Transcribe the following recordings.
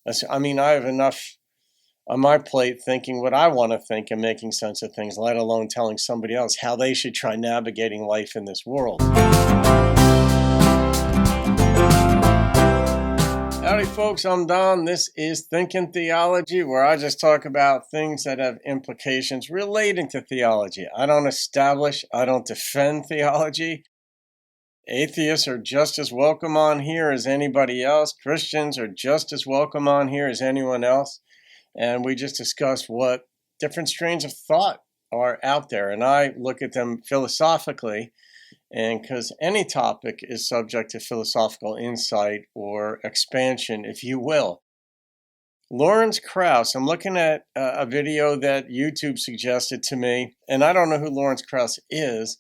I mean, I have enough on my plate thinking what I want to think and making sense of things, let alone telling somebody else how they should try navigating life in this world. Howdy folks, I'm Don. This is Thinking Theology, where I just talk about things that have implications relating to theology. I don't establish, I don't defend theology. Atheists are just as welcome on here as anybody else. Christians are just as welcome on here as anyone else. And we just discuss what different strains of thought are out there. And I look at them philosophically, and because any topic is subject to philosophical insight or expansion, if you will. Lawrence Krauss, I'm looking at a video that YouTube suggested to me, and I don't know who Lawrence Krauss is,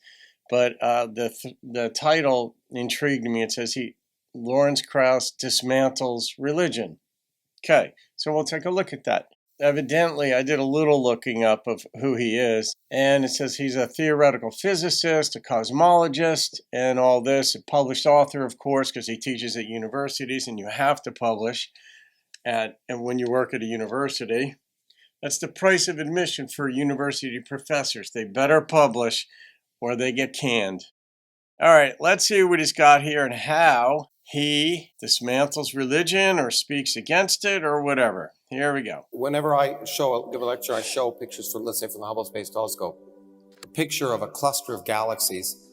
but the title intrigued me. It says Lawrence Krauss dismantles religion. Okay, so we'll take a look at that. Evidently, I did a little looking up of who he is, and it says he's a theoretical physicist, a cosmologist, and all this. A published author, of course, because he teaches at universities, and you have to publish and when you work at a university. That's the price of admission for university professors. They better publish or they get canned. All right, let's see what he's got here and how he dismantles religion or speaks against it or whatever. Here we go. Whenever I give a lecture, I show pictures from, let's say, from the Hubble Space Telescope. A picture of a cluster of galaxies.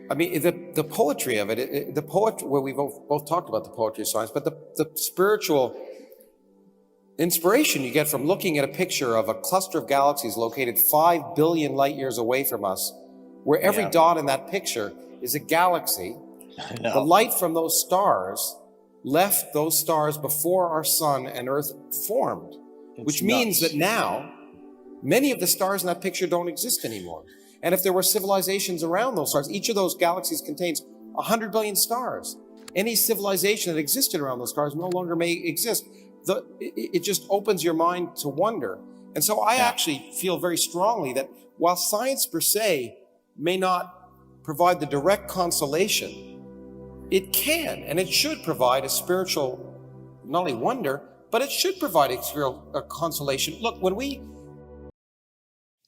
I mean, the poetry of it, the poetry, well, we both talked about the poetry of science, but the spiritual inspiration you get from looking at a picture of a cluster of galaxies located 5 billion light years away from us, where every dot in that picture is a galaxy. The light from those stars left those stars before our sun and earth formed, which means that now many of the stars in that picture don't exist anymore. And if there were civilizations around those stars, each of those galaxies contains 100 billion stars. Any civilization that existed around those stars no longer may exist. It just opens your mind to wonder. And so I actually feel very strongly that while science per se may not provide the direct consolation, it can and it should provide a spiritual, not only wonder, but it should provide a consolation. Look, when we...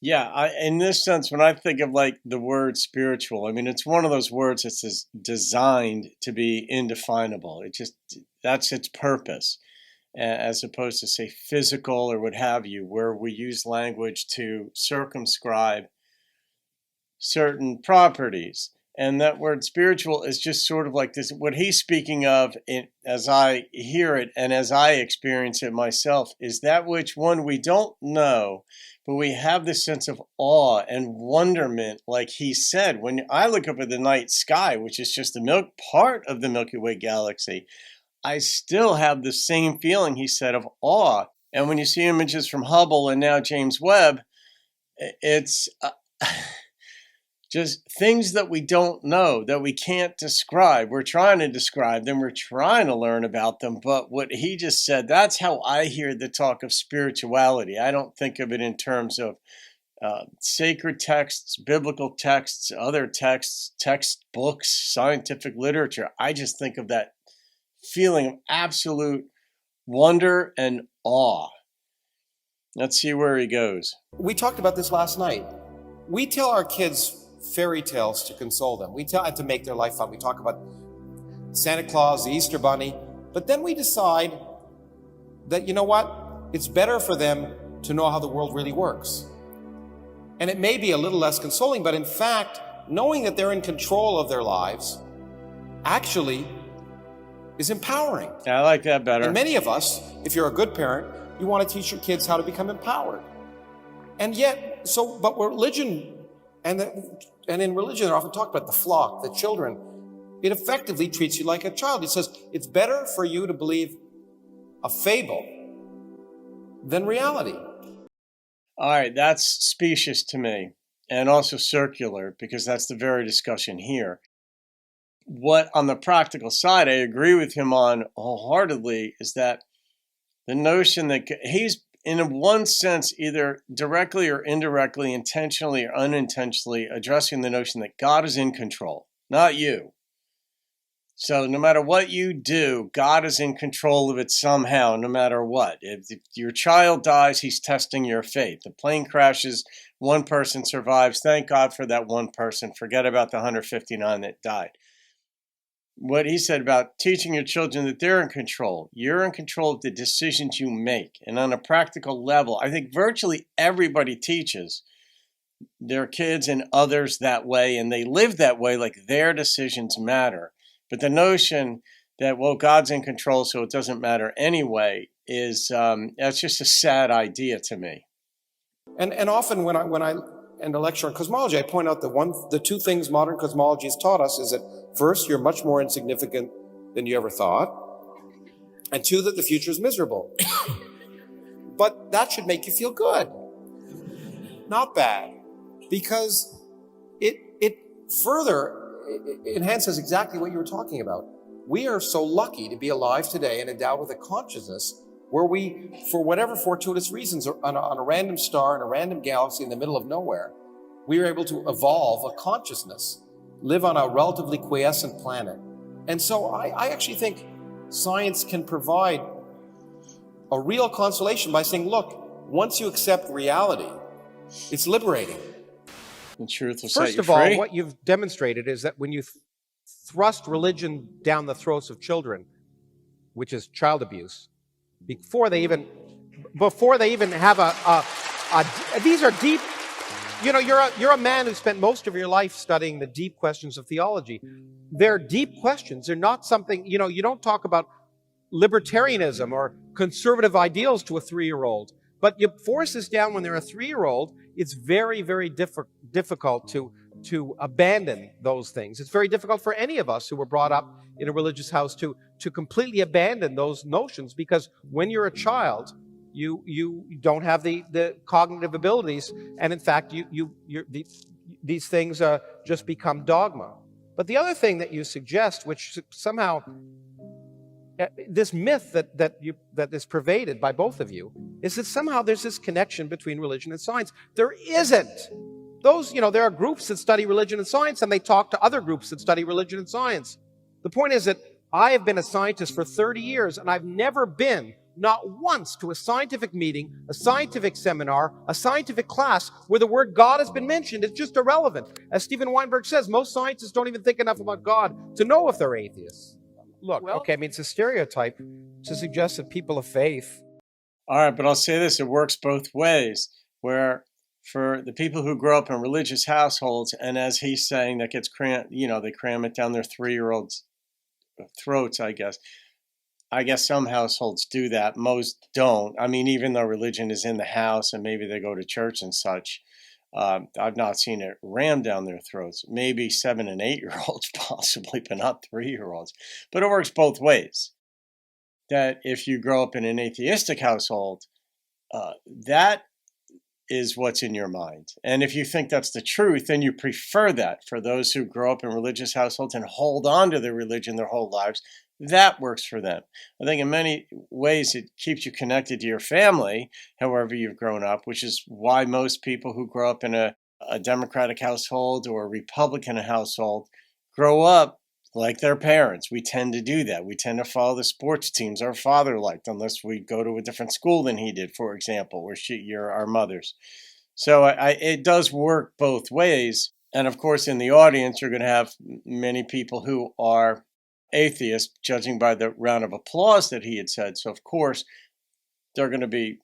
Yeah, in this sense, when I think of like the word spiritual, I mean, it's one of those words that's designed to be indefinable. That's its purpose, as opposed to say physical or what have you, where we use language to circumscribe certain properties. And that word spiritual is just sort of like this, what he's speaking of, as I hear it and as I experience it myself, is that which one we don't know, but we have this sense of awe and wonderment, like he said. When I look up at the night sky, which is just the part of the Milky Way galaxy, I still have the same feeling, he said, of awe. And when you see images from Hubble and now James Webb, it's... just things that we don't know, that we can't describe. We're trying to describe them. We're trying to learn about them. But what he just said, that's how I hear the talk of spirituality. I don't think of it in terms of sacred texts, biblical texts, other texts, textbooks, scientific literature. I just think of that feeling of absolute wonder and awe. Let's see where he goes. We talked about this last night. We tell our kids fairy tales to console them. We tell them to make their life fun. We talk about Santa Claus, the Easter Bunny, but then we decide that, you know what? It's better for them to know how the world really works. And it may be a little less consoling, but in fact, knowing that they're in control of their lives actually is empowering. Yeah, I like that better. And many of us, if you're a good parent, you want to teach your kids how to become empowered. And yet, but religion, and in religion, they're often talked about the flock, the children. It effectively treats you like a child. It says it's better for you to believe a fable than reality. All right, that's specious to me, and also circular, because that's the very discussion here. What, on the practical side, I agree with him on wholeheartedly, is that the notion that he's, in one sense, either directly or indirectly, intentionally or unintentionally, addressing the notion that God is in control, not you. So no matter what you do, God is in control of it somehow, no matter what. If your child dies, he's testing your faith. The plane crashes, one person survives. Thank God for that one person. Forget about the 159 that died. What he said about teaching your children that they're in control. You're in control of the decisions you make. And on a practical level, I think virtually everybody teaches their kids and others that way, and they live that way, like their decisions matter. But the notion that, well, God's in control, so it doesn't matter anyway, is that's just a sad idea to me. And often when I end a lecture on cosmology, I point out the two things modern cosmology has taught us is that first, you're much more insignificant than you ever thought, and two, that the future is miserable. But that should make you feel good, not bad, because it further enhances exactly what you were talking about. We are so lucky to be alive today and endowed with a consciousness where we, for whatever fortuitous reasons, on a random star in a random galaxy in the middle of nowhere, we are able to evolve a consciousness, live on a relatively quiescent planet. And so I actually think science can provide a real consolation by saying, look, once you accept reality, it's liberating. The truth will set you free. First of all, what you've demonstrated is that when you thrust religion down the throats of children, which is child abuse, before they even have these are deep. You know, you're a man who spent most of your life studying the deep questions of theology. They're deep questions. They're not something, you don't talk about libertarianism or conservative ideals to a 3-year-old. But you force this down when they're a 3-year-old, it's very, very difficult to abandon those things. It's very difficult for any of us who were brought up in a religious house to completely abandon those notions, because when you're a child, you don't have the cognitive abilities, and in fact, these things just become dogma. But the other thing that you suggest, which somehow this myth that is pervaded by both of you, is that somehow there's this connection between religion and science. There isn't. There are groups that study religion and science, and they talk to other groups that study religion and science. The point is that I have been a scientist for 30 years, and I've never been, not once, to a scientific meeting, a scientific seminar, a scientific class where the word God has been mentioned. It's just irrelevant. As Stephen Weinberg says, most scientists don't even think enough about God to know if they're atheists. Look, okay, it's a stereotype to suggest that people of faith... All right, but I'll say this, it works both ways, where for the people who grow up in religious households, and as he's saying, that gets they cram it down their 3-year-olds' throats, I guess. I guess some households do that. Most don't. I mean, even though religion is in the house and maybe they go to church and such, I've not seen it rammed down their throats. Maybe 7- and 8-year-olds possibly, but not 3-year-olds. But it works both ways. That if you grow up in an atheistic household, that is what's in your mind. And if you think that's the truth, then you prefer that. For those who grow up in religious households and hold on to their religion their whole lives, that works for them. I think in many ways it keeps you connected to your family, however you've grown up, which is why most people who grow up in a Democratic household or a Republican household grow up like their parents. We tend to do that. We tend to follow the sports teams our father liked, unless we go to a different school than he did, for example, or you're our mothers. So it does work both ways. And of course, in the audience, you're going to have many people who are atheists, judging by the round of applause that he had said. So of course, they're going to be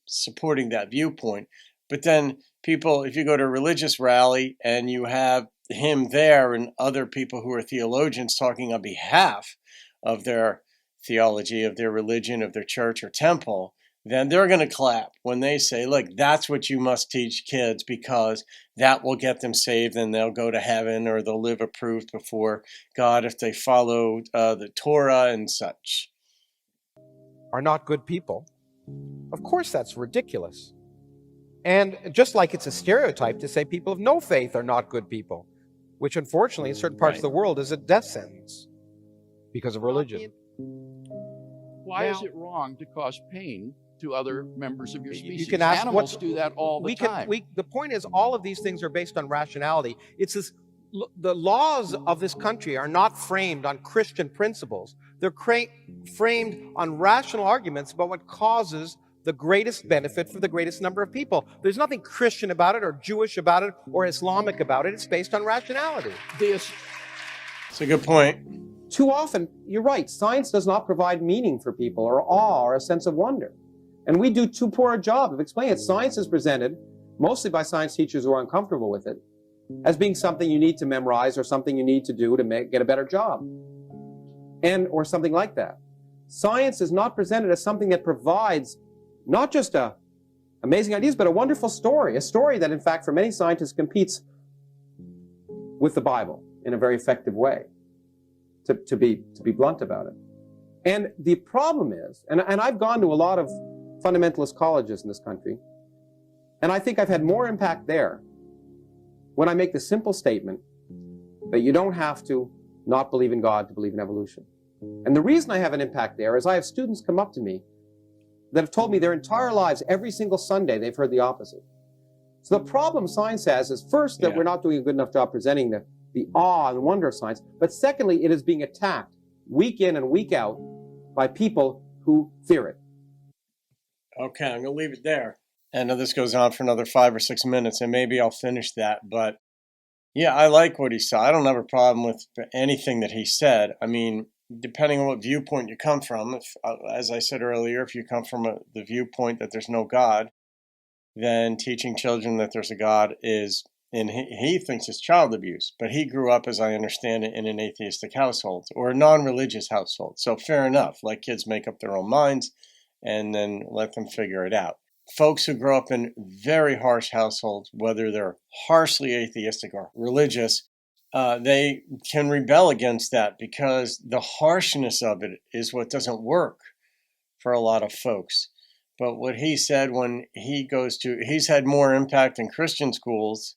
supporting that viewpoint. But then people, if you go to a religious rally and you have him there and other people who are theologians talking on behalf of their theology, of their religion, of their church or temple, then they're going to clap when they say, look, that's what you must teach kids, because that will get them saved and they'll go to heaven, or they'll live approved before God if they follow the Torah and such. Are not good people. Of course, that's ridiculous. And just like it's a stereotype to say people of no faith are not good people, which unfortunately in certain parts of the world is a death sentence because of religion. Why is it wrong to cause pain to other members of your species? You can ask Animals do that all the time. The point is, all of these things are based on rationality. It's this the laws of this country are not framed on Christian principles. They're framed on rational arguments about what causes the greatest benefit for the greatest number of people. There's nothing Christian about it or Jewish about it or Islamic about it. It's based on rationality. It's a good point. Too often, you're right, science does not provide meaning for people or awe or a sense of wonder. And we do too poor a job of explaining it. Science is presented, mostly by science teachers who are uncomfortable with it, as being something you need to memorize or something you need to do to get a better job, or something like that. Science is not presented as something that provides not just amazing ideas, but a wonderful story, a story that, in fact, for many scientists competes with the Bible in a very effective way, to be blunt about it. And the problem is, and I've gone to a lot of fundamentalist colleges in this country, and I think I've had more impact there when I make the simple statement that you don't have to not believe in God to believe in evolution. And the reason I have an impact there is I have students come up to me that have told me their entire lives, every single Sunday, they've heard the opposite. So the problem science has is, first, that we're not doing a good enough job presenting the awe and wonder of science, but secondly, it is being attacked week in and week out by people who fear it. Okay, I'm going to leave it there. I know this goes on for another 5 or 6 minutes, and maybe I'll finish that. But yeah, I like what he said. I don't have a problem with anything that he said. I mean, depending on what viewpoint you come from, if, as I said earlier, if you come from the viewpoint that there's no God, then teaching children that there's a God is, and he thinks it's child abuse. But he grew up, as I understand it, in an atheistic household or a non-religious household. So fair enough, let kids make up their own minds and then let them figure it out. Folks who grow up in very harsh households, whether they're harshly atheistic or religious, they can rebel against that because the harshness of it is what doesn't work for a lot of folks. But what he said when he's had more impact in Christian schools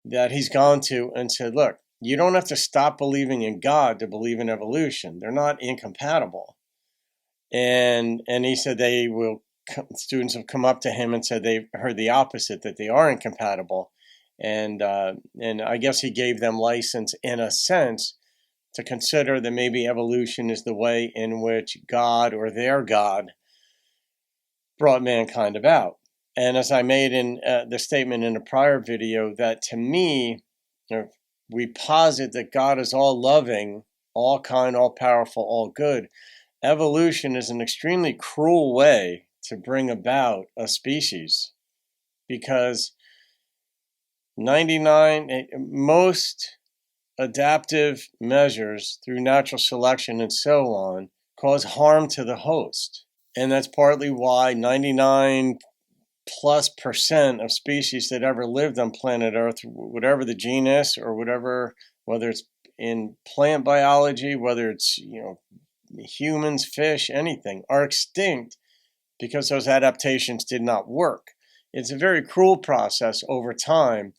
that he's gone to and said, look, you don't have to stop believing in God to believe in evolution. They're not incompatible. And he said students have come up to him and said they've heard the opposite, that they are incompatible. And I guess he gave them license, in a sense, to consider that maybe evolution is the way in which God or their God brought mankind about. And as I made in the statement in a prior video, that to me, we posit that God is all loving, all kind, all powerful, all good. Evolution is an extremely cruel way to bring about a species, because most adaptive measures through natural selection and so on cause harm to the host. And that's partly why 99+% of species that ever lived on planet Earth, whatever the genus or whatever, whether it's in plant biology, whether it's humans, fish, anything, are extinct because those adaptations did not work. It's a very cruel process over time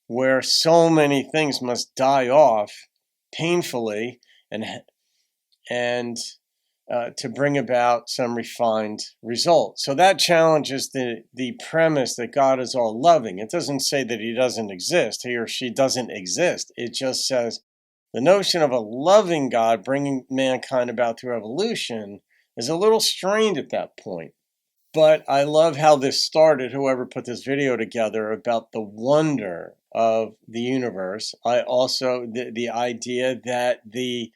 where so many things must die off painfully and to bring about some refined result. So that challenges the premise that God is all loving. It doesn't say that he doesn't exist, he or she doesn't exist. It just says the notion of a loving God bringing mankind about through evolution is a little strained at that point. But I love how this started, whoever put this video together, about the wonder of the universe. I also, the idea that the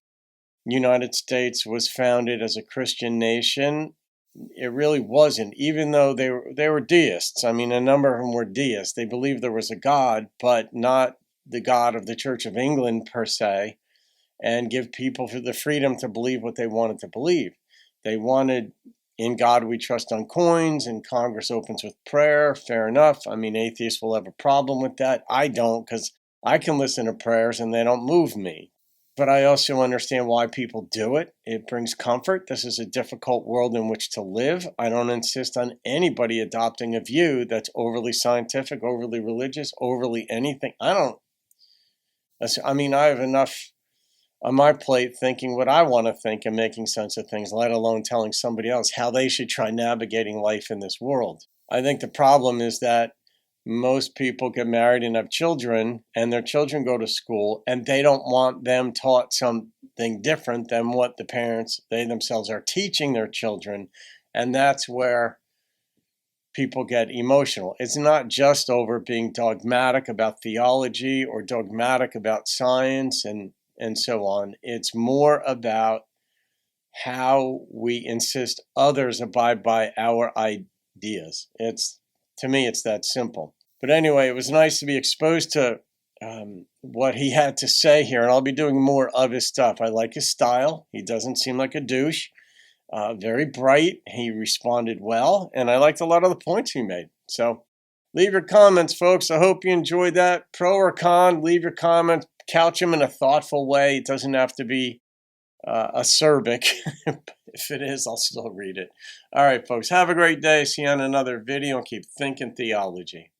United States was founded as a Christian nation, it really wasn't, even though they were deists. I mean, a number of them were deists. They believed there was a God, but not the God of the Church of England per se, and give people the freedom to believe what they wanted to believe. They wanted, in God we trust on coins, and Congress opens with prayer. Fair enough. I mean, atheists will have a problem with that. I don't, because I can listen to prayers and they don't move me. But I also understand why people do it. It brings comfort. This is a difficult world in which to live. I don't insist on anybody adopting a view that's overly scientific, overly religious, overly anything. I have enough on my plate thinking what I want to think and making sense of things, let alone telling somebody else how they should try navigating life in this world. I think the problem is that most people get married and have children, and their children go to school, and they don't want them taught something different than what the parents, they themselves, are teaching their children. And that's where people get emotional. It's not just over being dogmatic about theology or dogmatic about science and so on. It's more about how we insist others abide by our ideas. To me, it's that simple. But anyway, it was nice to be exposed to what he had to say here, and I'll be doing more of his stuff. I like his style. He doesn't seem like a douche. Very bright. He responded well, and I liked a lot of the points he made. So leave your comments, folks. I hope you enjoyed that. Pro or con, leave your comments. Couch them in a thoughtful way. It doesn't have to be acerbic. If it is, I'll still read it. All right, folks. Have a great day. See you on another video, and keep thinking theology.